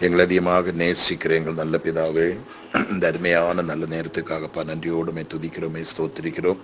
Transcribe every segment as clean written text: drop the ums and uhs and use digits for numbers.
எங்களை அதிகமாக நேசிக்கிற எங்கள் நல்ல பிதாவே, இந்த அருமையான நல்ல நேரத்துக்காகப்பா நன்றியோடுமே துதிக்கிறோமே ஸ்தோத்திரிக்கிறோம்.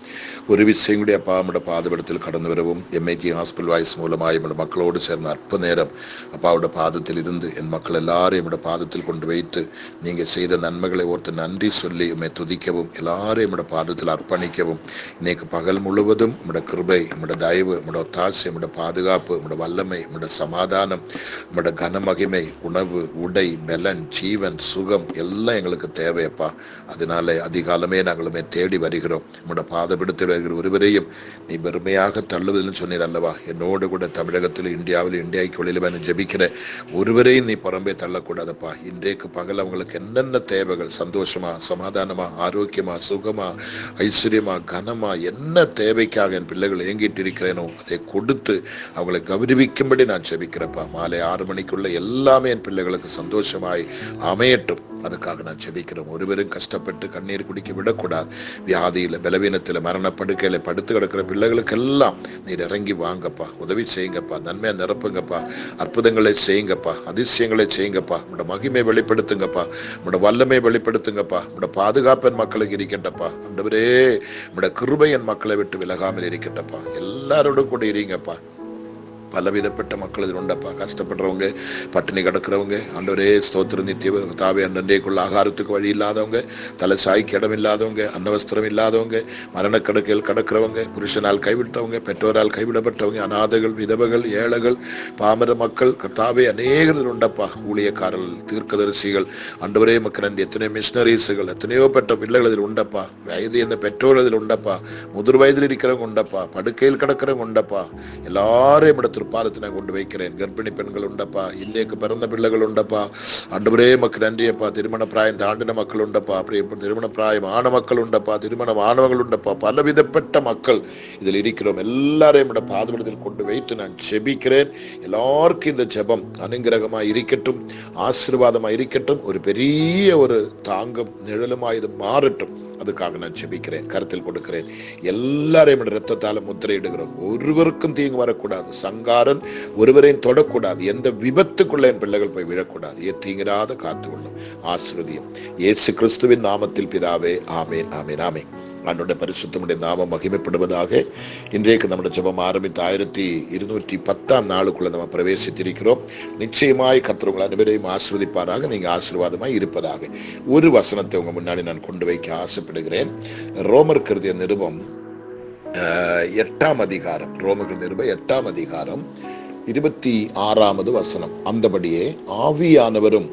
ஒரு விஷயம் கூட அப்பா நம்முடைய பாதபடத்தில் கடந்து வரவும் எம்ஐஜி ஹாஸ்பிட்டல் வாய்ஸ் மூலமாக நம்முடைய மக்களோடு சேர்ந்த அற்ப நேரம் அப்பாவோட பாதத்தில் இருந்து என் மக்கள் எல்லாரும் நம்முடைய பாதத்தில் கொண்டு வைத்து நீங்கள் செய்த நன்மைகளை ஒருத்தர் நன்றி சொல்லி உண்மை துதிக்கவும் எல்லாரும் நம்முடைய பாதத்தில் அர்ப்பணிக்கவும் இன்னைக்கு பகல் முழுவதும் நம்முடைய கிருபை, நம்முடைய தயவு, நம்முடைய ஒத்தாசை, நம்முடைய பாதுகாப்பு, நம்முடைய வல்லமை, நம்முடைய சமாதானம், நம்முடைய கனமகிமை, உணவு, உடை, பலன், ஜீவன், சுகம் எல்லாம் எங்களுக்கு தேவையப்பா. அதனால அதிகாலமே நாங்களுமே தேடி வருகிறோம். நம்முடைய பாதபிடத்தில் வருகிற ஒருவரையும் நீ பெருமையாக தள்ளுவதில்னு சொன்னீர் அல்லவா. என்னோடு கூட தமிழகத்தில், இந்தியாவில், இந்தியாவுக்கு வெளியில் ஜபிக்கிற ஒருவரையும் நீ புறம்பே தள்ளக்கூடாதப்பா. இன்றைக்கு பகல் அவங்களுக்கு என்னென்ன தேவைகள், சந்தோஷமா, சமாதானமா, ஆரோக்கியமா, சுகமா, ஐஸ்வர்யமா, கனமா, என்ன தேவைக்காக என் பிள்ளைகள் ஏங்கிட்டு இருக்கிறேனோ அதை கொடுத்து அவங்களை கௌரவிக்கும்படி நான் ஜெபிக்கிறப்பா. மாலை 6 மணிக்குள்ள எல்லாமே என் பிள்ளைகளுக்கு சந்தோஷமாய் அமையட்டும். அதுக்காக நான் ஜெபிக்கிறோம். ஒருவரும் கஷ்டப்பட்டு கண்ணீர் குடிக்க விடக்கூடாது. வியாதியில, பலவீனத்தில், மரணப்படுக்கையில படுத்து கிடக்கிற பிள்ளைகளுக்கெல்லாம் நீர் இறங்கி வாங்கப்பா, உதவி செய்யுங்கப்பா, நன்மையை நிரப்புங்கப்பா, அற்புதங்களை செய்யுங்கப்பா, அதிசயங்களை செய்யுங்கப்பா, நம்முடைய மகிமை வெளிப்படுத்துங்கப்பா, நம்முடைய வல்லமை வெளிப்படுத்துங்கப்பா, நம்முடைய பாதுகாப்பு என் மக்களுக்கு இருக்கட்டப்பா. ஆண்டவரே, நம்முடைய கிருபை என் மக்களை விட்டு விலகாமல் இருக்கட்டப்பா. எல்லாரோடும் கூட இருங்கப்பா. பலவிதப்பட்ட மக்கள் இதில் உண்டப்பா. கஷ்டப்படுறவங்க, பட்டினி கிடக்கிறவங்க, ஆண்டவரே ஸ்தோத்திர நித்திய தாவே அன்றைக்குள்ள ஆகாரத்துக்கு வழி இல்லாதவங்க, தலை சாய்க்கு இடம் இல்லாதவங்க, அன்னவஸ்திரம் இல்லாதவங்க, மரணக்கடக்கையில் கிடக்கிறவங்க, புருஷனால் கைவிட்டவங்க, பெற்றோரால் கைவிடப்பட்டவங்க, அநாதைகள், விதவைகள், ஏழைகள், பாமர மக்கள், கர்த்தாவே அநேகர் உண்டப்பா. ஊழியக்காரர்கள், தீர்க்கதரிசிகள், ஆண்டவரே மக்கள் நன்றி. எத்தனையோ மிஷனரிஸுகள், எத்தனையோ பெற்ற பிள்ளைகள் இதில் உண்டப்பா. வயது எந்த பெற்றோர் இதில் உண்டப்பா. முதிர் வயதில் இருக்கிறவங்க உண்டப்பா. படுக்கையில் கிடக்கிறவங்க உண்டப்பா. எல்லாரையும் இடத்துல பாதத்தை நான் கொண்டு வைக்கிறேன். கர்ப்பிணி பெண்கள் உண்டப்பா. இன்னைக்கு பிறந்த பிள்ளைகள் உண்டப்பா. ஆண்டவரே மக்கள் நன்றியப்பா. திருமண பிராயம் தாண்டின மக்கள் உண்டப்பா. அப்படி திருமண பிராயம் ஆன மக்கள் உண்டப்பா. திருமணம் ஆனவர்கள் உண்டப்பா. பலவிதப்பட்ட மக்கள் இதில் இருக்கிறோம். எல்லாரையும் பாதபடத்தில் கொண்டு வைத்து நான் ஜெபிக்கிறேன். எல்லாருக்கும் இந்த ஜெபம் அனுங்கிரகமா இருக்கட்டும், ஆசீர்வாதமா இருக்கட்டும், ஒரு பெரிய ஒரு தாங்கம் நிழலுமா இது மாறட்டும். அதுக்காக நான் ஜெபிக்கிறேன், கருத்தில் கொடுக்கிறேன். எல்லாரையும் இரத்தத்தால முத்திரையிடுகிறோம். ஒருவருக்கும் தீங்கு வரக்கூடாது. சங்காரன் ஒருவரையும் தொடக்கூடாது. எந்த விபத்துக்குள்ள என் பிள்ளைகள் போய் விழக்கூடாது. தீங்கிராத காத்துக்கொள்ளும். ஆசீர்வதியும் இயேசு கிறிஸ்துவின் நாமத்தில் பிதாவே. ஆமேன், ஆமேன், ஆமேன். ஆண்டவருடைய பரிசுத்தமுடைய நாமம் மகிமைப்படுவதாக. இன்றைக்கு நம்முடைய ஜெபம் ஆரம்பித்து 1210ஆம் நாளுக்குள்ள நம்ம பிரவேசித்திருக்கிறோம். நிச்சயமாய் கர்த்தர் உங்கள் அனைவரையும் ஆசீர்வதிப்பாராக. நீங்க ஆசீர்வாதமாய் இருப்பதாக. ஒரு வசனத்தை உங்க முன்னாடி நான் கொண்டு வைக்க ஆசைப்படுகிறேன். ரோமர் எழுதிய நிருபம் 8ஆம் அதிகாரம், ரோமர் நிருபம் 8ஆம் அதிகாரம் 26வது வசனம். அந்தபடியே ஆவியானவரும்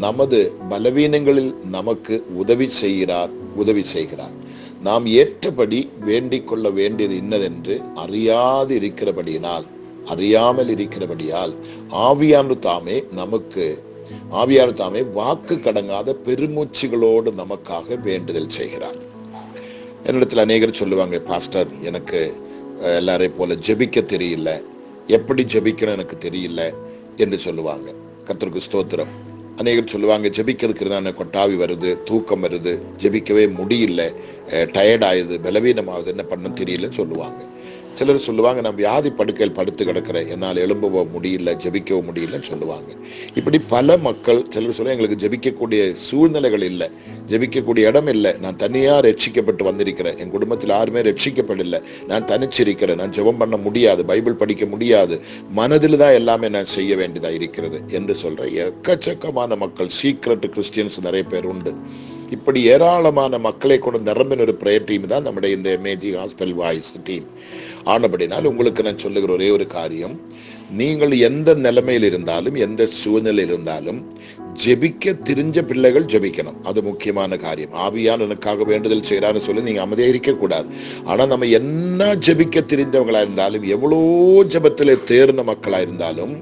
நமது பலவீனங்களில் நமக்கு உதவி செய்கிறார். நாம் ஏற்றபடி வேண்டிக் கொள்ள வேண்டியது இன்னதென்று அறியாமல் இருக்கிறபடியால் ஆவியானவர் தாமே வாக்கு கடங்காத பெருமூச்சுகளோடு நமக்காக வேண்டுதல் செய்கிறார். என்னிடத்தில் அநேகர் சொல்லுவாங்க, பாஸ்டர் எனக்கு எல்லாரையும் போல ஜெபிக்க தெரியல, எப்படி ஜெபிக்கணும் எனக்கு தெரியல என்று சொல்லுவாங்க. கர்த்தருக்கு ஸ்தோத்திரம். அநேகர் சொல்லுவாங்க, ஜெபிக்கிறதுக்கு கொட்டாவி வருது, தூக்கம் வருது, ஜெபிக்கவே முடியல, டயர்ட் ஆயுது, பலவீனமாகுது, என்ன பண்ண தெரியலன்னு சொல்லுவாங்க. சிலர் சொல்லுவாங்க, நான் வியாதி படுக்கையில் படுத்து கிடக்கிறேன், என்னால் எழும்பவோ முடியல, ஜெபிக்கவோ முடியலன்னு சொல்லுவாங்க. இப்படி பல மக்கள் சிலர் சொல்ல, எங்களுக்கு ஜெபிக்கக்கூடிய சூழ்நிலைகள் இல்லை, ஜெபிக்கக்கூடிய இடம் இல்லை, நான் தனியா ரட்சிக்கப்பட்டு வந்திருக்கிறேன், என் குடும்பத்தில் யாருமே ரட்சிக்கப்படலை, நான் தனிச்சிருக்கிறேன், நான் ஜெபம் பண்ண முடியாது, பைபிள் படிக்க முடியாது, மனதில் தான் எல்லாமே நான் செய்ய வேண்டியதா இருக்கிறது என்று சொல்ற எக்கச்சக்கமான மக்கள், சீக்ரெட் கிறிஸ்டியன்ஸ் நிறைய பேர் உண்டு. இப்படி ஏராளமான மக்களை கொண்டு நிரம்பின ஒரு பிரேயர் டீம் தான் நம்முடைய இந்த எம்ஏஜி ஹாஸ்பிட்டல் வாய்ஸ் டீம். ஆனபடினால் உங்களுக்கு நான் சொல்லுகிற ஒரே ஒரு காரியம், நீங்கள் எந்த நிலைமையில் இருந்தாலும், எந்த சூழ்நிலை இருந்தாலும், ஜெபிக்க தெரிஞ்ச பிள்ளைகள் ஜெபிக்கணும். அது முக்கியமான காரியம். ஆவியானவனுக்காக வேண்டுதல் செய்யறான்னு சொல்லி நீங்க அமைதியா இருக்க கூடாது. ஆனா நம்ம என்ன ஜெபிக்க தெரிந்தவங்களா இருந்தாலும், எவ்வளோ ஜெபத்திலே தேர்ந்த மக்களா இருந்தாலும்,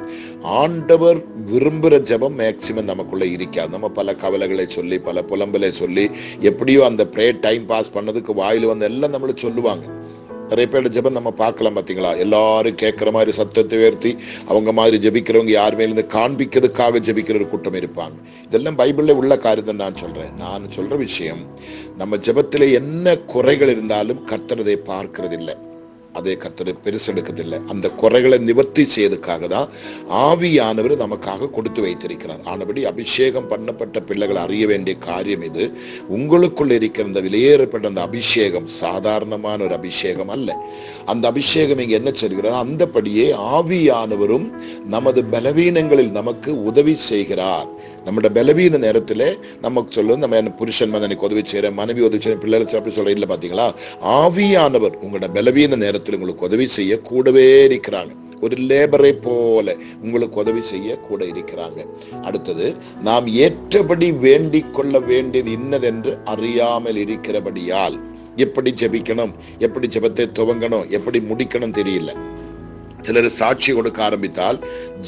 ஆண்டவர் விரும்புகிற ஜெபம் மேக்சிமம் நமக்குள்ள இருக்காது. நம்ம பல கவலைகளை சொல்லி, பல புலம்பலை சொல்லி, எப்படியோ அந்த ப்ரேயர் டைம் பாஸ் பண்ணதுக்கு வாயில் வந்து எல்லாம் நம்மள சொல்லுவாங்க. நிறைய பேர் ஜெபம் நம்ம பார்க்கலாம், பார்த்தீங்களா? எல்லாரும் கேட்கிற மாதிரி சத்தத்தை உயர்த்தி அவங்க மாதிரி ஜெபிக்கிறவங்க யாருமே இருந்து காண்பிக்கிறதுக்காக ஜெபிக்கிற ஒரு கூட்டம் இருப்பாங்க. இதெல்லாம் பைபிள்ல உள்ள காரியம் நான் சொல்ற விஷயம், நம்ம ஜெபத்திலே என்ன குறைகள் இருந்தாலும் கர்த்தர் அதை பார்க்கிறது இல்லை. அதை கர்த்தர் பெருசெடுக்கதில்லை. அந்த குறைகளை நிவர்த்தி செய்யறதுக்காக தான் ஆவியானவர் நமக்காக கொடுத்து வைத்திருக்கிறார். ஆனபடி அபிஷேகம் பண்ணப்பட்ட பிள்ளைகள் அறிய வேண்டிய காரியம் இது. உங்களுக்குள்ள இருக்கிற அந்த வெளியேறப்பட்ட அந்த அபிஷேகம் சாதாரணமான ஒரு அபிஷேகம் அல்ல. அந்த அபிஷேகம் இங்க என்ன சொல்கிறார்? அந்தபடியே ஆவியானவரும் நமது பலவீனங்களில் நமக்கு உதவி செய்கிறார். நம்மளோட பலவீன நேரத்துல நமக்கு சொல்லுவது, நம்ம என்ன புருஷன் மதனுக்கு உதவி செய்யறேன், மனைவி உதவி செய்யறேன், பிள்ளைகள் அப்படி சொல்ற இல்ல. பாத்தீங்களா, ஆவியானவர் உங்களோட பலவீன நேரத்தில் உங்களுக்கு உதவி செய்ய கூடவே இருக்கிறாங்க. ஒரு லேபரை போல உங்களுக்கு உதவி செய்ய கூட இருக்கிறாங்க. அடுத்தது, நாம் ஏற்றபடி வேண்டிக் கொள்ள வேண்டியது இன்னதென்று அறியாமல் இருக்கிறபடியால். எப்படி ஜெபிக்கணும், எப்படி ஜெபத்தை துவங்கணும், எப்படி முடிக்கணும் தெரியல. சிலர் சாட்சி கொடுக்க ஆரம்பித்தால்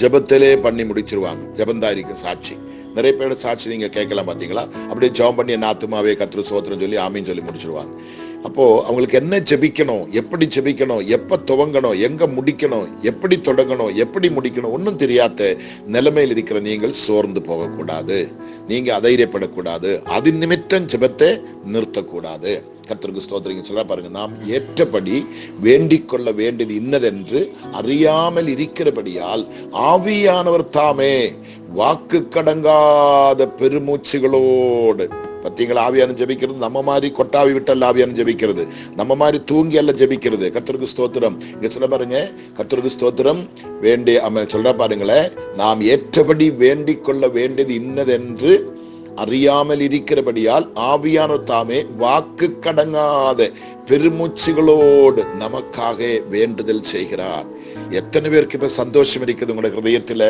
ஜெபத்திலே பண்ணி முடிச்சிருவாங்க. ஜெபந்தான் இருக்கு சாட்சி. நிறைய பேரோட சாட்சி நீங்க கேட்கலாம். பாத்தீங்களா, அப்படியே ஜெபம் பண்ணி என்ன ஆத்துமாவே கர்த்தர் ஸ்தோத்திரம் சொல்லி ஆமீன் சொல்லி முடிச்சிருவாங்க. அப்போ அவங்களுக்கு என்ன ஜெபிக்கணும், எப்படி ஜெபிக்கணும், எப்ப துவங்கணும், எங்க முடிக்கணும், எப்படி தொடங்கணும், எப்படி முடிக்கணும் ஒன்னும் தெரியாத நிலைமையில் இருக்கிற நீங்கள் சோர்ந்து போகக்கூடாது. நீங்க அதைரியப்படக்கூடாது. அது நிமித்தம் ஜெபத்தை நிறுத்தக்கூடாது. கர்த்தருக்கு ஸ்தோத்திரம் சொல்ல பாருங்க, நாம் ஏற்றபடி வேண்டிக் கொள்ள வேண்டியது இன்னதென்று அறியாமல் இருக்கிறபடியால் ஆவியானவர் தாமே வாக்கு கடங்காத பெருமூச்சுகளோடு. பத்தீங்களா, ஆவியான ஜெபிக்கிறது நம்ம மாதிரி கொட்டாவி விட்டல்ல ஆவியான ஜெபிக்கிறது, நம்ம மாதிரி தூங்கி அல்ல ஜெபிக்கிறது. கர்த்தருக்கு ஸ்தோத்திரம். இங்க சொல்ல பாருங்க, கர்த்தருக்கு ஸ்தோத்திரம். வேண்டிய சொல்ற பாருங்களேன், நாம் ஏற்றபடி வேண்டிக் கொள்ள வேண்டியது இன்னதென்று அறியாமல் இருக்கிறபடியால் ஆவியானவர் தாமே வாக்கு கடங்காத பெருமூச்சுகளோடு நமக்காக வேண்டுதல் செய்கிறார். எத்தனை பேருக்கு இப்ப சந்தோஷம் இருக்குது உங்களோட ஹிருதயத்துல?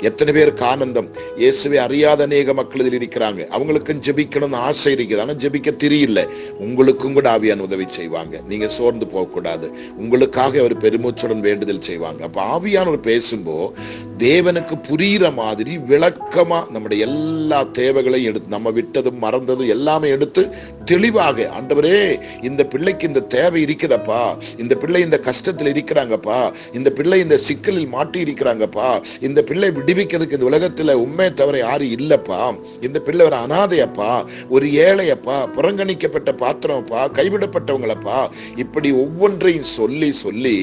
எத்தனை பேருக்கு ஆனந்தம்? இயேசுவை அறியாத அநேக மக்கள் இதில் இருக்கிறாங்க. அவங்களுக்கும் ஜெபிக்கணும்னு ஆசை இருக்குது, ஆனா ஜெபிக்க தெரியல. உங்களுக்கும் கூட ஆவியான உதவி செய்வாங்க. நீங்க சோர்ந்து போக கூடாது. உங்களுக்காக அவர் பெருமூச்சுடன் வேண்டுதல் செய்வாங்க. அப்ப ஆவியானவர் பேசும்போ தேவனுக்கு புரியுற மாதிரி விளக்கமா நம்முடைய எல்லா தேவைகளையும் எடுத்து, நம்ம விட்டதும் மறந்ததும் எல்லாமே எடுத்து தெளிவாக, ஆண்டவரே இந்த பிள்ளைக்கு இந்த தேவை இருக்குதப்பா, இந்த பிள்ளை இந்த கஷ்டத்தில் இருக்கிறாங்கப்பா, இந்த பிள்ளை இந்த சிக்கலில் மாட்டி இருக்கிறாங்கப்பா, இந்த பிள்ளை விடுவிக்கிறதுக்கு இந்த உலகத்துல உண்மை தவிர யாரும் இல்லப்பா, இந்த பிள்ளை ஒரு அனாதையப்பா, ஒரு ஏழையப்பா, புறங்கணிக்கப்பட்ட பாத்திரம்ப்பா, கைவிடப்பட்டவங்களப்பா, இப்படி ஒவ்வொன்றையும் சொல்லி சொல்லி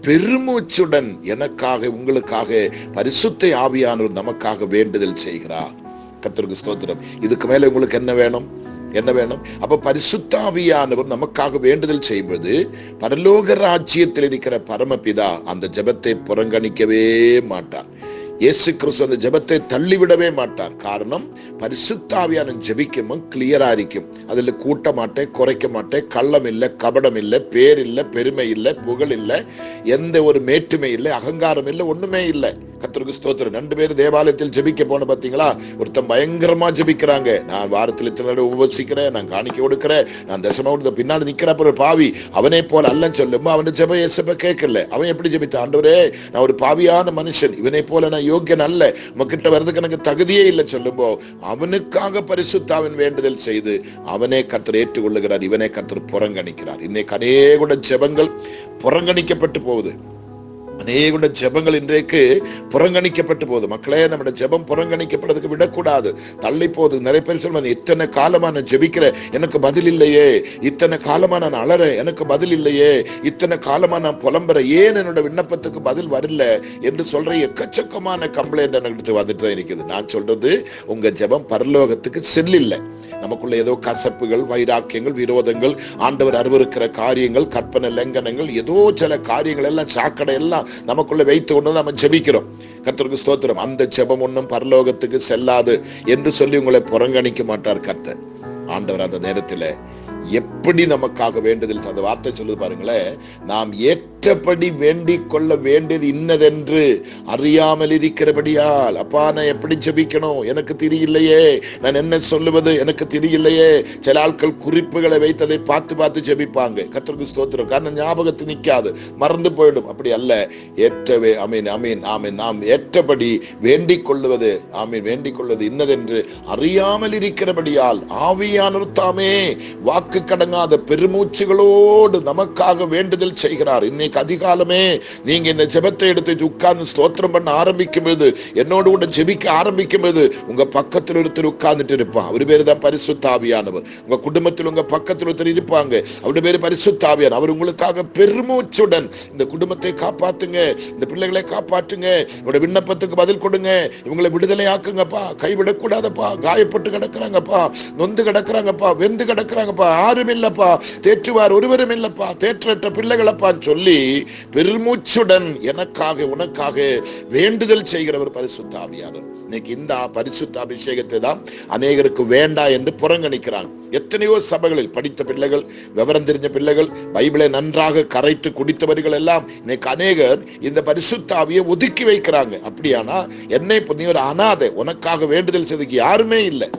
பெருமூச்சுடன் எனக்காக உங்களுக்காக பரிசுத்த ஆவியானவர் நமக்காக வேண்டுதல் செய்கிறார். கர்த்தருக்கு ஸ்தோத்திரம். இதுக்கு மேல உங்களுக்கு என்ன வேணும்? என்ன வேணும்? அப்ப பரிசுத்த ஆவியானவர் நமக்காக வேண்டுதல் செய்வது, பரலோக ராஜ்யத்தில் இருக்கிற பரமபிதா அந்த ஜெபத்தை புறங்கணிக்கவே மாட்டார். இயேசு கிறிஸ்து அந்த ஜெபத்தை தள்ளிவிடவே மாட்டார். காரணம், பரிசுத்த ஆவியானவர் ஜெபிக்கும் கிளியரா இருக்கும். அதுல கூட்ட மாட்டேன், குறைக்க மாட்டேன், கள்ளம் இல்லை, கபடம் இல்லை, பேர் இல்லை, பெருமை இல்லை, புகழ் இல்லை, எந்த ஒரு மேட்டுமை இல்லை, அகங்காரம் இல்லை, ஒண்ணுமே இல்லை. கர்த்தருக்கு ஸ்தோத்திரம். 2 பேர் தேவாலயத்தில் ஜெபிக்க போன பாத்தீங்களா? ஒருத்தன் பயங்கரமா ஜெபிக்கிறாங்க, நான் வாரத்தில் இத்தனை தடவை உபவசிக்கிறேன், நான் காணிக்க கொடுக்கிறேன், நான் தசமா பின்னாடி நிக்கிறப்ப ஒரு பாவி அவனே போல அல்லன்னு சொல்லும். அவன் ஜெப இயேசுவை கேட்கல. அவன் எப்படி ஜெபித்தான்? ஆண்டவரே, நான் ஒரு பாவியான மனுஷன், இவனை போல நான் யோக்கியன் அல்ல, உங்ககிட்ட வர்றதுக்கு எனக்கு தகுதியே இல்லை சொல்லும்போ அவனுக்காக பரிசுத்தாவின் வேண்டுதல் செய்து அவனே கர்த்தர் ஏற்றுக்கொள்ளுகிறார். இவனே கர்த்தர் புறங்கணிக்கிறார். இன்னைக்கு அநேக ஜெபங்கள் புறங்கணிக்கப்பட்டு போகுது. அநேக ஜெபங்கள் இன்றைக்கு புறங்கணிக்கப்பட்டு போகுது. மக்களே, நம்முடைய ஜெபம் புறங்கணிக்கப்படுறதுக்கு விடக்கூடாது. தள்ளி போகுது. நிறைய பேர் சொல்லுவாங்க, இத்தனை காலமா நான் ஜெபிக்கிறேன், எனக்கு பதில் இல்லையே, இத்தனை காலமா நான் அலறேன், எனக்கு பதில் இல்லையே, இத்தனை காலமா நான் புலம்புறேன், ஏன் என்னோட விண்ணப்பத்துக்கு பதில் வரல என்று சொல்ற எக்கச்சக்கமான கம்ப்ளைண்ட் எனக்கு வந்துட்டு தான் இருக்குது. நான் சொல்றது, உங்க ஜெபம் பரலோகத்துக்கு செல்லில்லை. நமக்குள்ள ஏதோ கசப்புகள், வைராக்கியங்கள், விரோதங்கள், ஆண்டவர் அருவருக்கிற காரியங்கள், கற்பனை லங்கனங்கள், ஏதோ சில காரியங்கள் எல்லாம் சாக்கடை எல்லாம் நமக்குள்ள வைத்து கொண்டு நம்ம ஜெபிக்கிறோம். கர்த்தருக்கு ஸ்தோத்திரம். அந்த ஜெபம் ஒன்றும் பரலோகத்துக்கு செல்லாது என்று சொல்லி உங்களை புறங்கணிக்க மாட்டார் கர்த்தர். ஆண்டவர் அந்த நேரத்தில் எப்படி நமக்காக வேண்டுதல், அந்த வார்த்தை சொல்லுது பாருங்களேன், நாம் ஏற்றபடி வேண்டிக் கொள்ள வேண்டியது இன்னதென்று அறியாமல் இருக்கிறபடியால். அப்பா, நான் எப்படி ஜெபிக்கணும் எனக்கு தெரியலையே, நான் என்ன சொல்லுவது எனக்கு தெரியலையே. சில ஆட்கள் குறிப்புகளை வைத்ததை பார்த்து பார்த்து ஜெபிப்பாங்க. கர்த்தருக்கு ஸ்தோத்திரம். காரணம், ஞாபகத்து நிற்காது, மறந்து போயிடும். அப்படி அல்ல. ஏற்றவே ஆமீன் ஆமீன் ஆமீன் நாம் ஏற்றபடி வேண்டிக் கொள்வது, ஆமீன் வேண்டிக் கொள்வது இன்னதென்று அறியாமல் இருக்கிறபடியால் ஆவியானவர் தாமே வாக்கு கடங்காத பெருமூச்சுகளோடு நமக்காக வேண்டுதல் செய்கிறார். இன்னைக்கு இன்னைக்கு அதிகாலமே நீங்க இந்த ஜெபத்தை எடுத்து உட்கார்ந்து ஸ்தோத்திரம் பண்ண ஆரம்பிக்கும் போது, என்னோடு கூட ஜெபிக்க ஆரம்பிக்கும் போது, உங்க பக்கத்தில் ஒருத்தர் உட்கார்ந்துட்டு இருப்பான். அவரு பேரு தான் பரிசுத்த ஆவியானவர். உங்க குடும்பத்தில் உங்க பக்கத்தில் ஒருத்தர் இருப்பாங்க, அவருடைய பேரு பரிசுத்த ஆவியானவர். அவர் உங்களுக்காக பெருமூச்சுடன் இந்த குடும்பத்தை காப்பாத்துங்க, இந்த பிள்ளைகளை காப்பாற்றுங்க, இவருடைய விண்ணப்பத்துக்கு பதில் கொடுங்க, இவங்களை விடுதலை ஆக்குங்கப்பா, கைவிடக்கூடாதப்பா, காயப்பட்டு கிடக்குறாங்கப்பா, நொந்து கிடக்குறாங்கப்பா, வெந்து கிடக்குறாங்கப்பா, யாரும் இல்லப்பா, தேற்றுவார் ஒருவரும் இல்லப்பா, தேற்றற்ற பிள்ளைகளப்பான்னு சொல்லி பெருமூச்சுடன் எனக்காக உனக்காக வேண்டுதல் செய்கிறவர் பரிசுத்த ஆவியானவர். இன்னைக்கு இந்த பரிசுத்த அபிஷேகத்தை தான் அநேகருக்கு வேண்டாம் என்று புறங்கணிக்கிறாங்க. எத்தனையோ சபைகளில் படித்த பிள்ளைகள், விவரம் தெரிஞ்ச பிள்ளைகள், பைபிளை நன்றாக கரைத்து குடித்தவர்கள் எல்லாம் இன்னைக்கு அநேகர் இந்த பரிசுத்த ஆவியை ஒதுக்கி வைக்கிறாங்க. அப்படியானா என்னை நீ ஒரு அனாதை, உனக்காக வேண்டுதல் செய்ததுக்கு யாருமே இல்லை,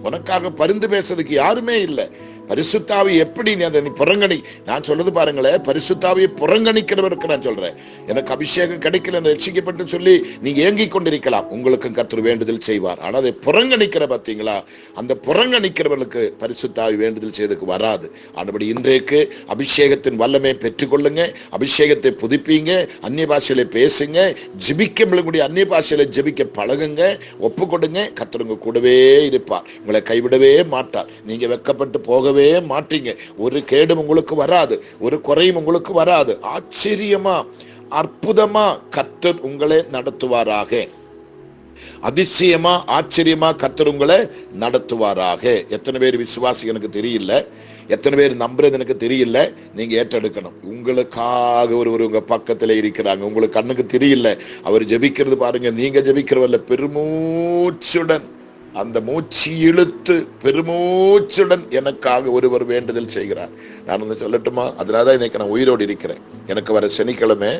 உனக்காக பரிந்து பேசுறதுக்கு யாருமே இல்லை. பரிசுத்தாவி எப்படி நீ புறங்கணி, நான் சொல்றது பாருங்களேன், பரிசுத்தாவியை புறங்கணிக்கிறவருக்கு நான் சொல்றேன். எனக்கு அபிஷேகம் கிடைக்கல, ரட்சிக்கப்பட்டு சொல்லி நீங்க ஏங்கிக் கொண்டிருக்கலாம், உங்களுக்கும் கர்த்தர் வேண்டுதல் செய்வார். ஆனா அதை புறங்கணிக்கிற பார்த்தீங்களா, அந்த புறங்கணிக்கிறவர்களுக்கு பரிசுத்தாவி வேண்டுதல் செய்ததுக்கு வராது. ஆனபடி இன்றைக்கு அபிஷேகத்தின் வல்லமை பெற்றுக்கொள்ளுங்க, அபிஷேகத்தை புதுப்பீங்க, அந்நிய பாஷையில பேசுங்க, ஜெபிக்க முடிய அந்நிய பாஷையில ஜெபிக்க பழகுங்க, ஒப்பு கொடுங்க. கர்த்தர் உங்க கூடவே இருப்பார், உங்களை கைவிடவே மாட்டார். நீங்க வெக்கப்பட்டு போகவே மாட்டீங்க. ஒரு கேடும் உங்களுக்கு வராது, ஒரு குறையும் உங்களுக்கு வராது. ஆச்சரியமா அற்புதமா கர்த்தர் உங்களை நடத்துவாராக. அதிசயமா ஆச்சரியமா கர்த்தர் உங்களை நடத்துவாராக. எத்தனை பேர் விசுவாசி எனக்கு தெரியல, எத்தனை பேர் நம்புறது எனக்கு தெரியல. நீங்க ஏற்றெடுக்கணும். உங்களுக்காக ஒருவர் உங்க பக்கத்துல இருக்கிறாங்க, உங்களுக்கு கண்ணுக்கு தெரியல, அவர் ஜெபிக்கிறது பாருங்க. நீங்க ஜெபிக்கிறவல்ல, பெருமூச்சுடன் அந்த மூச்சு இழுத்து பெருமூச்சுடன் எனக்காக ஒருவர் வேண்டுதல் செய்கிறார். நான் ஒன்று சொல்லட்டுமா? அதனாலதான் இன்னைக்கு நான் உயிரோடு இருக்கிறேன். எனக்கு வர சனிக்கிழமை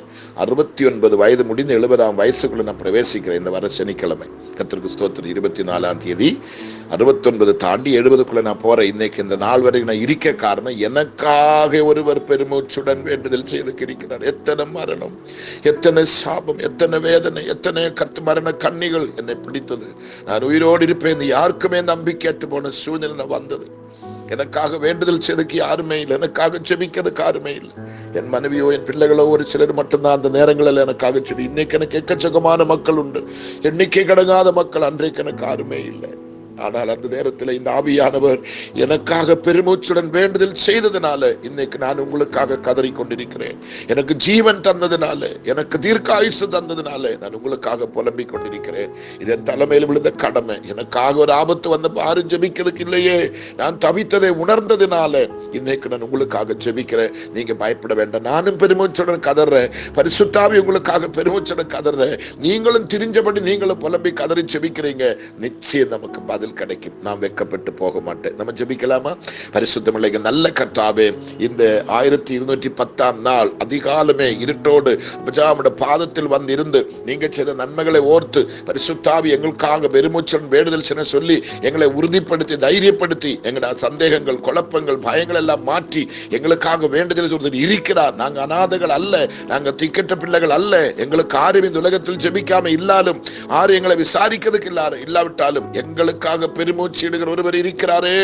69 வயது முடிந்து 70ஆம் வயசுக்குள்ள நான் பிரவேசிக்கிறேன். இந்த வர சனிக்கிழமை கர்த்தருக்கு ஸ்தோத்திரம். 24ஆம் தேதி 69 தாண்டி 70க்குள்ள நான் போறேன். இன்னைக்கு இந்த நாள் வரைக்கும் நான் இருக்க காரணம், எனக்காக ஒருவர் பெருமூச்சுடன் வேண்டுதல் செய்து இருக்கிறார். எத்தனை மரணம், எத்தனை சாபம், எத்தனை வேதனை, எத்தனை மரண கண்ணிகள் என்னை பிடித்தது. நான் உயிரோடு இருப்பேன், யாருக்குமே நம்பிக்கையற்று போன சூழ்நிலை வந்தது. எனக்காக வேண்டுதல் செய்ததுக்கு யாருமே இல்லை, எனக்காக ஜெபிக்கிறதுக்கு யாருமே இல்லை. என் மனைவியோ என் பிள்ளைகளோ ஒரு சிலர் மட்டும்தான் அந்த நேரங்களில் எனக்காக சொல்லி. இன்னைக்கு எனக்கு எக்கச்சக்கமான மக்கள் உண்டு, எண்ணிக்கை கடங்காத மக்கள். அன்றைக்கு எனக்கு யாருமே இல்லை. ஆனால் அந்த நேரத்தில் இந்த ஆவியானவர் எனக்காக பெருமூச்சுடன் வேண்டுதல் செய்ததுனால இன்னைக்கு நான் உங்களுக்காக கதறி கொண்டிருக்கிறேன். எனக்கு ஜீவன் தந்ததுனால, எனக்கு தீர்க்காயுசு தந்ததுனால நான் உங்களுக்காக புலம்பிக் கொண்டிருக்கிறேன். இதன் தலைமையில் விழுந்த கடமை. எனக்காக ஒரு ஆபத்து வந்த யாரும் ஜெபிக்கிறதுக்கு இல்லையே, நான் தவித்ததை உணர்ந்ததுனால இன்னைக்கு நான் உங்களுக்காக ஜெபிக்கிறேன். நீங்க பயப்பட வேண்டாம். நானும் பெருமூச்சுடன் கதறேன், பரிசுத்தாவி உங்களுக்காக பெருமூச்சுடன் கதறேன். நீங்களும் திரிஞ்சபடி நீங்களும் புலம்பி கதறி ஜெபிக்கிறீங்க. நிச்சயம் நமக்கு பதில் கிடைக்கும். நாம் வெட்கப்பட்டு போக மாட்டேன். நம்ம ஜெபிக்கலாமா? பரிசுத்தமில்லை நல்ல கர்த்தாவே, இந்த 1210ஆம் நாள் அதிகாலமே இருட்டோடு பாதத்தில் வந்து இருந்து நீங்க செய்த நன்மைகளை ஓர்த்து பரிசுத்தாவி எங்களுக்காக பெருமூச்சுடன் வேண்டுதல் செய்ய சொல்லி எங்களை உறுதிப்படுத்தி தைரியப்படுத்தி எங்களோட சந்தேகங்கள், குழப்பங்கள், பயங்கள் எல்லாம் மாற்றி எங்களுக்காக வேண்டுதல் இருக்கிறார். நாங்க அநாதைகள் அல்ல, நாங்க திக்கற்ற பிள்ளைகள் அல்ல. எங்களுக்கு ஆறு இந்த உலகத்தில் ஜெபிக்காம இல்லாலும், ஆறு எங்களை விசாரிக்கிறதுக்கு இல்லாவிட்டாலும் எங்களுக்காக பெருமூச்சு இடுகிற ஒருவர் இருக்கிறாரே,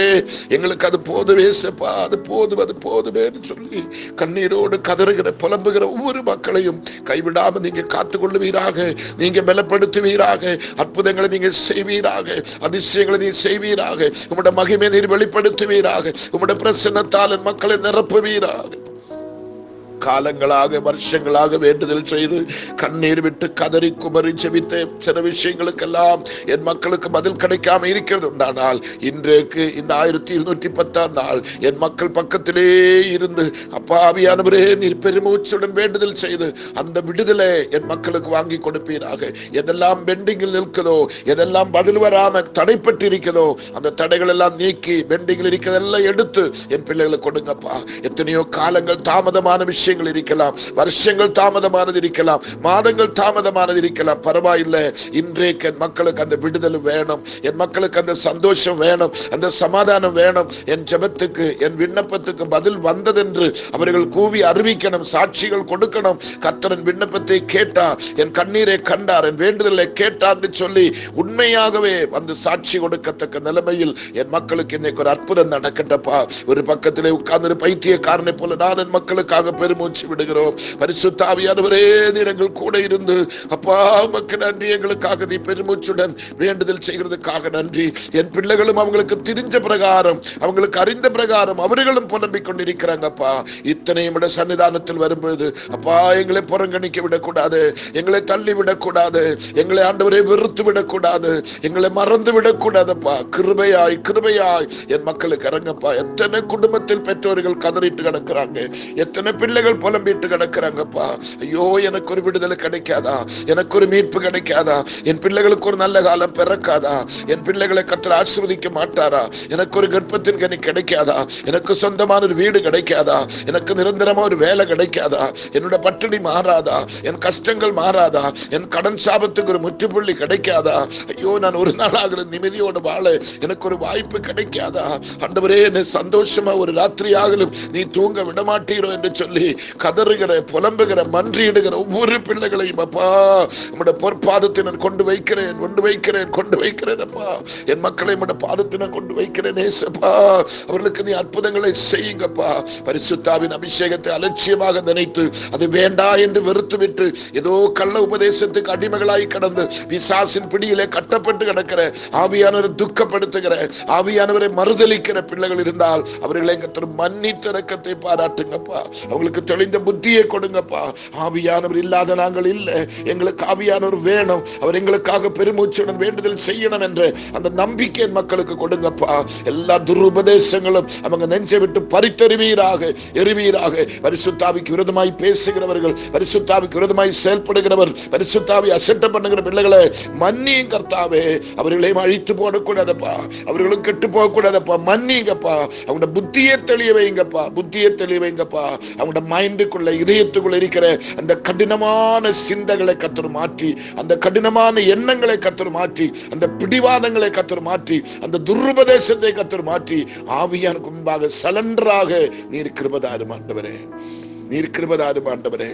எங்களுக்கு அது போதுவே சப்பா, அது போதும், அது போதுமே சொல்லி கண்ணீரோடு கதறுகிற புலம்புகிற ஒவ்வொரு மக்களையும் கைவிடாம நீங்க காத்துக் கொள்ளுவீராக, நீங்க பலப்படுத்துவீராக, அற்புதங்களை நீங்க செய்வீராக, அதிசயங்களை நீங்க செய்வீராக, உங்களுடைய மகிமையை நீர் வெளிப்படுத்துவீராக, உங்களுடைய பிரசன்னத்தால் என் மக்களை நிரப்புவீராக. காலங்களாக வருஷங்களாக வேண்டுதல் செய்து கண்ணீர் விட்டு கதறி குமரி ஜெபித்த சில விஷயங்களுக்கெல்லாம் என் மக்களுக்கு பதில் கிடைக்காம இருக்கிறது உண்டானால், இன்றைக்கு இந்த 1210ஆம் நாள் என் மக்கள் பக்கத்திலே இருந்து அப்பா ஆவியானவரே நீர் பெருமூச்சுடன் வேண்டுதல் செய்து அந்த விடுதலை என் மக்களுக்கு வாங்கி கொடுப்பீராக. எதெல்லாம் பெண்டிங்கில் நிற்கிறதோ, எதெல்லாம் பதில் வராம தடைப்பட்டு இருக்கிறதோ, அந்த தடைகள் எல்லாம் நீக்கி பெண்டிங்கில் இருக்கிறதெல்லாம் எடுத்து என் பிள்ளைகளுக்கு கொடுங்கப்பா. எத்தனையோ காலங்கள் தாமதமான விஷயம் இருக்கலாம், வருஷங்கள் தாமதமானது இருக்கலாம், மாதங்கள் தாமதமானது இருக்கலாம், பரவாயில்லை. இன்றைக்கு என் மக்களுக்கு அந்த விடுதலை வேணும், என் மக்களுக்கு அந்த சந்தோஷம் வேணும், அந்த சமாதானம் வேணும். என் ஜெபத்துக்கு, என் விண்ணப்பத்துக்கு பதில் வந்ததென்று அவர்கள் கூவி அறிவிக்கணும், சாட்சிகள் கொடுக்கணும். கர்த்தரின் விண்ணப்பத்தை கேட்டார், என் கண்ணீரை கண்டார், என் வேண்டுதலை கேட்டார் என்று சொல்லி உண்மையாகவே வந்து சாட்சி கொடுக்கத்தக்க நிலைமையில் என் மக்களுக்கு இன்னைக்கு ஒரு அற்புதம் நடக்கட்டப்பா. ஒரு பக்கத்திலே உட்கார்ந்து பைத்தியக்காரனை போல நான் என் மக்களுக்காக பெரும் பெருமூச்சு விடுகிறோம். பரிசுத்த ஆவியானவரே, நீர் எங்கள் கூட இருந்து அப்பா உமக்கு நன்றி. எங்களுக்காக நீ பெருமூச்சுடன் வேண்டுதல் செய்கிறதுக்காக நன்றி. என் பிள்ளைகளும் அவங்களுக்கு தெரிஞ்ச பிரகாரம், அவங்களுக்கு அறிந்த பிரகாரம் அவர்களும் புலம்பிக் கொண்டிருக்கிறாங்கப்பா. இத்தனையும் விட சன்னிதானத்தில் வரும்பொழுது அப்பா எங்களை புறங்கணிக்க விடக்கூடாது, எங்களை தள்ளி விடக்கூடாது, எங்களை ஆண்டவரை வெறுத்து விடக்கூடாது, எங்களை மறந்து விடக்கூடாதுப்பா. கிருபையாய் கிருபையாய் என் மக்களுக்கு இறங்கப்பா. எத்தனை குடும்பத்தில் பெற்றோர்கள் கதறிட்டு கிடக்கிறாங்க, எத்தனை பிள்ளைகள் புலம்பிட்டு கிடக்கிறாங்கப்பா. ஐயோ, எனக்கு ஒரு விடுதலை கிடைக்காதா, எனக்கு ஒரு மீட்பு கிடைக்காதா, என் பிள்ளைகளுக்கு ஒரு நல்ல காலம் பிறக்காதா, என் பிள்ளைகளை கர்த்தர் ஆசீர்வதிக்க மாட்டாரா, எனக்கு ஒரு கர்ப்பத்தின் கனி கிடைக்காதா, எனக்கு சொந்தமான ஒரு வீடு கிடைக்காதா, எனக்கு நிரந்தரமா ஒரு வேலை கிடைக்காதா, என்னோட பட்டினி மாறாதா, என் கஷ்டங்கள் மாறாதா, என் கடன் சாபத்துக்கு ஒரு முற்றுப்புள்ளி கிடைக்காதா, ஐயோ நான் ஒரு நாளாக நிம்மதியோடு வாழ எனக்கு ஒரு வாய்ப்பு கிடைக்காதா, ஆண்டவரே என்னை சந்தோஷமா ஒரு ராத்திரியாகலும் நீ தூங்க விடமாட்டீரோ என்று சொல்லி கதறுகிற, புலம்புகிற, மன்றியிடுகிற ஒவ்வொரு பிள்ளைகளையும் அப்பா நம்முடைய பொற்பாதத்தை நான் கொண்டு வைக்கிறேன், கொண்டு வைக்கிறேன், கொண்டு வைக்கிறேன் அப்பா. என் மக்களை நம்முடைய பாதத்தை நான் கொண்டு வைக்கிறேன் ஏசப்பா. அவர்களுக்கு நீ அற்புதங்களை செய்யுங்கப்பா. பரிசுத்தாவின் அபிஷேகத்தை அலட்சியமாக நினைத்து அது வேண்டா என்று வெறுத்து விட்டு ஏதோ கள்ள உபதேசத்துக்கு அடிமைகளாய் கடந்து பிசாசின் பிடியிலே கட்டப்பட்டு கிடக்கிற, ஆவியானவரை துக்கப்படுத்துகிற, ஆவியானவரை மறுதலிக்கிற பிள்ளைகள் இருந்தால் அவர்களை மன்னித்து இரக்கத்தை பாராட்டுங்கப்பா. அவங்களுக்கு தெளிந்த புத்தியை கொடுங்கப்பா. ஆவியானவர் இல்லாத நாங்கள் இல்லை, எங்களுக்கு ஆவியானவர் வேணும், அவர் எங்களுக்காக பெருமூச்சுடன் வேண்டுதல் செய்யணும் என்ற அந்த நம்பிக்கை மக்களுக்கு கொடுங்கப்பா. எல்லா துருபதேசங்களும் அவங்க நெஞ்சை விட்டு பறித்தெறிவீராக, எறிவீராக. பரிசுத்தாவிக்கு விரோதமாய் பேசுகிறவர்கள், பரிசுத்தாவிக்கு விரோதமாய் செயல்படுகிறவர், பரிசுத்தாவி அசட்டை பண்ணுகிற பிள்ளைகளை மன்னியும் கர்த்தாவே. அவர்களையும் அழித்து போடக்கூடாதப்பா, அவர்களும் கெட்டு போகக்கூடாதப்பா. மன்னிங்கப்பா. அவங்களோட புத்தியை தெளிய வைங்கப்பா, புத்தியை தெளிய வைங்கப்பா. அவங்களோட மைண்டுக்குள்ள, இதயத்துக்குள்ள இருக்கிற அந்த கடினமான சிந்தைகளை கர்த்தர் மாற்றி, அந்த கடினமான எண்ணங்களை கர்த்தர் மாற்றி, அந்த பிடிவாதங்களை கர்த்தர் மாற்றி, அந்த துருபதேசத்தை கர்த்தர் மாற்றி, ஆவியானுக்கு முன்பாக சலண்டராக நீர் கிருபைதாரும் ஆண்டவரே, நீர் கிருபைதாரும் ஆண்டவரே,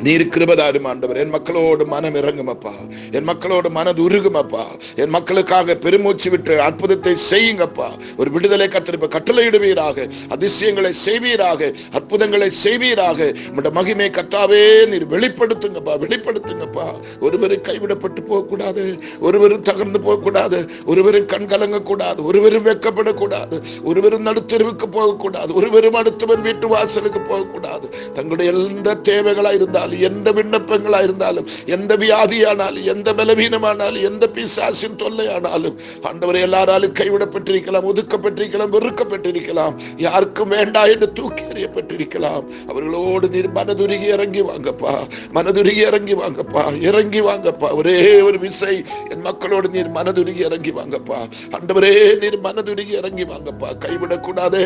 நீர் கிருபைதாரும் ஆண்டவரே. என் மக்களோடு மனம் இறங்குமப்பா, என் மக்களோடு மனது உருகுமப்பா. என் மக்களுக்காக பெருமூச்சு விட்டு அற்புதத்தை செய்யுங்கப்பா. ஒரு விடுதலை கர்த்தர் கட்டளையிடுவீராக, அதிசயங்களை செய்வீராக, அற்புதங்களை செய்வீராக. நம்முடைய மகிமை கர்த்தாவே நீர் வெளிப்படுத்துங்கப்பா, வெளிப்படுத்துங்கப்பா. ஒருவரும் கைவிடப்பட்டு போகக்கூடாது, ஒருவரும் தகர்ந்து போகக்கூடாது, ஒருவரும் கண் கலங்கக்கூடாது, ஒருவரும் வெட்கப்படக்கூடாது, ஒருவரும் நடுத்தெருவுக்கு போகக்கூடாது, ஒருவரும் அடுத்தவன் வீட்டு வாசலுக்கு போகக்கூடாது. தங்களுடைய எந்த தேவைகளா இருந்தாலும், எந்த விண்ணப்பங்களா இருந்தாலும், எந்த வியாதியானாலும், எந்த பலவீனமானாலும், எந்த பிசாசின் தொல்லையானாலும் ஆண்டவரே எல்லாராலும் கைவிடப்பட்டிருக்கலாம், ஒதுக்கப்பட்டிருக்கலாம், வெறுக்கப்பட்டிருக்கலாம், யாருக்கும் வேண்டாம் என்று தூக்கி எறியப்பட்டிருக்கலாம். அவர்களோடு நீர் மனதுருகி இறங்கி வாங்கப்பா, மனதுருகி இறங்கி வாங்கப்பா, இறங்கி வாங்கப்பா. ஒரே ஒரு விசை என் மக்களோடு நீர் மனதுருகி இறங்கி வாங்கப்பா. ஆண்டவரே நீர் மனதுருகி இறங்கி வாங்கப்பா. கைவிடக்கூடாது,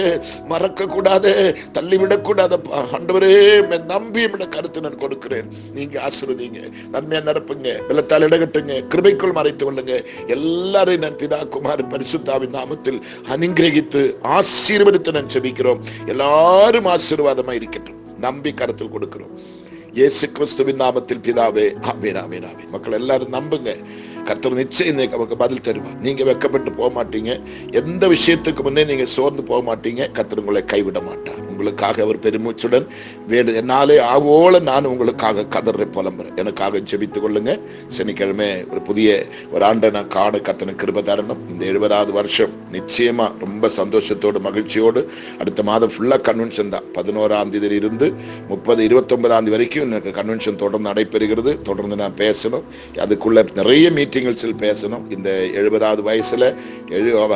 மறக்க கூடாது, தள்ளிவிடக்கூடாதப்பா. ஆண்டவரே நம்பி கருத்து நான் கொடுக்கிறேன். நீங்க ஆசீர்வதிங்க, நன்மையா நிரப்புங்க, பலத்தால் இடகட்டுங்க, கிருபைக்குள் மறைத்து கொள்ளுங்க. எல்லாரையும் நான் பிதா குமாரன் பரிசுத்தாவின் நாமத்தில் அனுக்கிரகித்து ஆசீர்வதித்து நான் ஜெபிக்கிறோம். எல்லாரும் ஆசீர்வாதமா இருக்கட்டும். நம்பி கருத்தில் கொடுக்கிறோம். இயேசு கிறிஸ்துவின் நாமத்தில் பிதாவே, ஆமென், ஆமென், ஆமென். மக்கள் எல்லாரும் நம்புங்க. கர்த்தர் நிச்சயம் நமக்கு பதில் தருவார். நீங்க வெட்கப்பட்டு போக மாட்டீங்க. எந்த விஷயத்துக்கு முன்னே நீங்க சோர்ந்து போக மாட்டீங்க. கர்த்தர் உங்களை கைவிட மாட்டார். உங்களுக்காக அவர் பெருமூச்சுடன் என்னாலே ஆவோல நான் உங்களுக்காக கதற புலம்புறேன். எனக்காக ஜெபித்துக் கொள்ளுங்க. சனிக்கிழமை ஒரு புதிய ஒரு ஆண்டை நான் காண கர்த்தர் கிருபை தரணும். இந்த 70வது வருஷம் நிச்சயமா ரொம்ப சந்தோஷத்தோடு மகிழ்ச்சியோடு அடுத்த மாதம் ஃபுல்லா கன்வென்ஷன் தான். 11ஆம் தேதியில் இருந்து 30, 29ஆம் தேதி வரைக்கும் எனக்கு கன்வென்ஷன் தொடர்ந்து நடைபெறுகிறது. தொடர்ந்து நான் பேசணும். அதுக்குள்ள நிறைய மீட்டிங்ஸில் பேசணும். இந்த 70வது வயசுல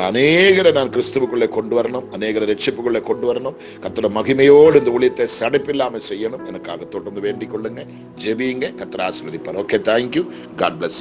அநேகரை நான் கிறிஸ்துவுக்குள்ளே கொண்டு வரணும், அநேகரை ரட்சிப்புக்குள்ளே கொண்டு வரணும். கர்த்தர் மகிமையோடு இந்த ஊழியத்தை சடைப்பில்லாமல் செய்யணும். எனக்காக தொடர்ந்து வேண்டிக் கொள்ளுங்க, ஜெபியுங்க. கர்த்தர் ஆசீர்வதிப்பார். Okay, thank you. God plus.